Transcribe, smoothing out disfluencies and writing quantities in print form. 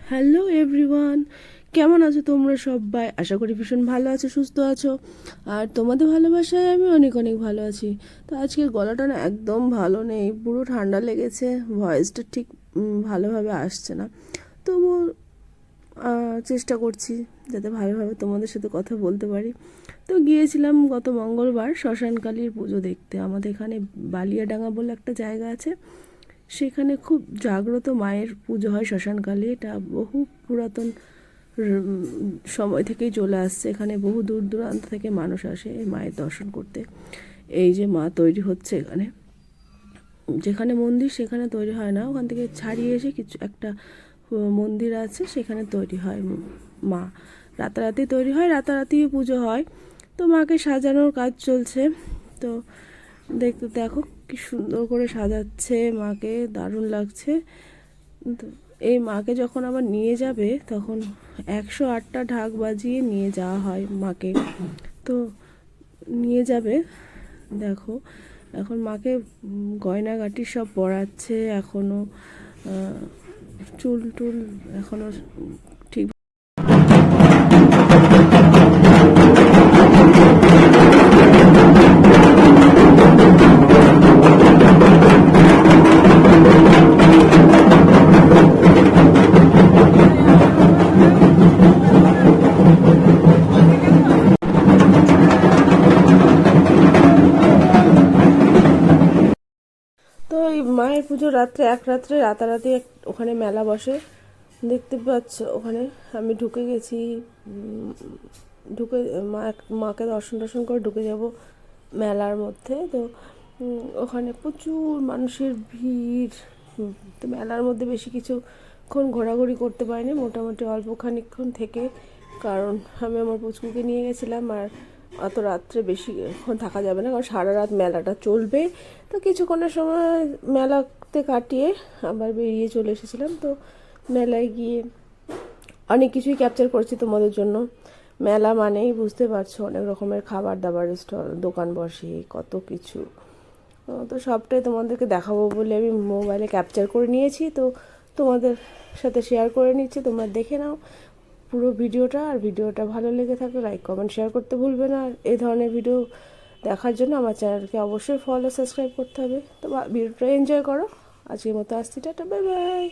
Hello everyone, কেমন আছো তোমরা সবাই? আশা করি ভীষণ ভালো আছো, সুস্থ আছো। আর তোমাদের ভালোবাসায় আমি অনেক অনেক ভালো আছি। তো আজকের গলাটা না একদম ভালো নেই, পুরো ঠান্ডা লেগেছে, ভয়েসটা ঠিক ভালোভাবে আসছে না। তবু চেষ্টা করছি যাতে ভালোভাবে তোমাদের সাথে কথা বলতে পারি। তো গিয়েছিলাম গত মঙ্গলবার শ্মশানকালীর পুজো দেখতে। আমাদের এখানে বালিয়াডাঙ্গা বলে একটা জায়গা আছে, সেখানে খুব জাগ্রত মায়ের পুজো হয় শ্মশানকালী। এটা বহু পুরাতন সময় থেকেই চলে আসছে। এখানে বহু দূর দূরান্ত থেকে মানুষ আসে এই মায়ের দর্শন করতে। এই যে মা তৈরি হচ্ছে এখানে, যেখানে মন্দির সেখানে তৈরি হয় না, ওখান থেকে ছাড়িয়ে এসে কিছু একটা মন্দির আছে, সেখানে তৈরি হয় মা। রাতারাতি তৈরি হয়, রাতারাতি পুজো হয়। তো মাকে সাজানোর কাজ চলছে। তো দেখতে দেখো কি সুন্দর করে সাজাচ্ছে মাকে, দারুণ লাগছে। তো এই মাকে যখন আবার নিয়ে যাবে তখন 108টা ঢাক বাজিয়ে নিয়ে যাওয়া হয় মাকে। তো নিয়ে যাবে, দেখো এখন মাকে গয়নাগাটি সব পরাচ্ছে এখনও, চুল টুল এখনও ঠিক। তো এই মায়ের পুজো রাত্রে, এক রাত্রে রাতারাতি ওখানে মেলা বসে, দেখতে পাচ্ছ ওখানে। আমি ঢুকে গেছি, ঢুকে মাকে দর্শন টর্শন করে ঢুকে যাব মেলার মধ্যে। তো ওখানে প্রচুর মানুষের ভিড়। তো মেলার মধ্যে বেশি কিছুক্ষণ ঘোরাঘুরি করতে পারিনি, মোটামুটি অল্প খানিকক্ষণ থেকে, কারণ আমি আমার পুচকুকে নিয়ে গেছিলাম। আর অত রাত্রে বেশিক্ষণ থাকা যাবে না, কারণ সারা রাত মেলাটা চলবে। তো কিছুক্ষণের সময় মেলাতে কাটিয়ে আবার বেরিয়ে চলে এসেছিলাম। তো মেলায় গিয়ে অনেক কিছুই ক্যাপচার করছি তোমাদের জন্য। মেলা মানেই বুঝতে পারছো, অনেক রকমের খাবার দাবার স্টল, দোকান বসে, কত কিছু। তো সবটাই তোমাদেরকে দেখাবো বলে আমি মোবাইলে ক্যাপচার করে নিয়েছি। তো তোমাদের সাথে শেয়ার করে নিচ্ছি, তোমরা দেখে নাও পুরো ভিডিওটা। আর ভিডিওটা ভালো লেগে থাকলে লাইক কমেন্ট শেয়ার করতে ভুলবে না। আর এই ধরনের ভিডিও দেখার জন্য আমার চ্যানেলকে অবশ্যই ফলো সাবস্ক্রাইব করতে হবে। তো ভিডিওটা এনজয় করো। আজকের মতো আসছি, টাটা, বাই বাই।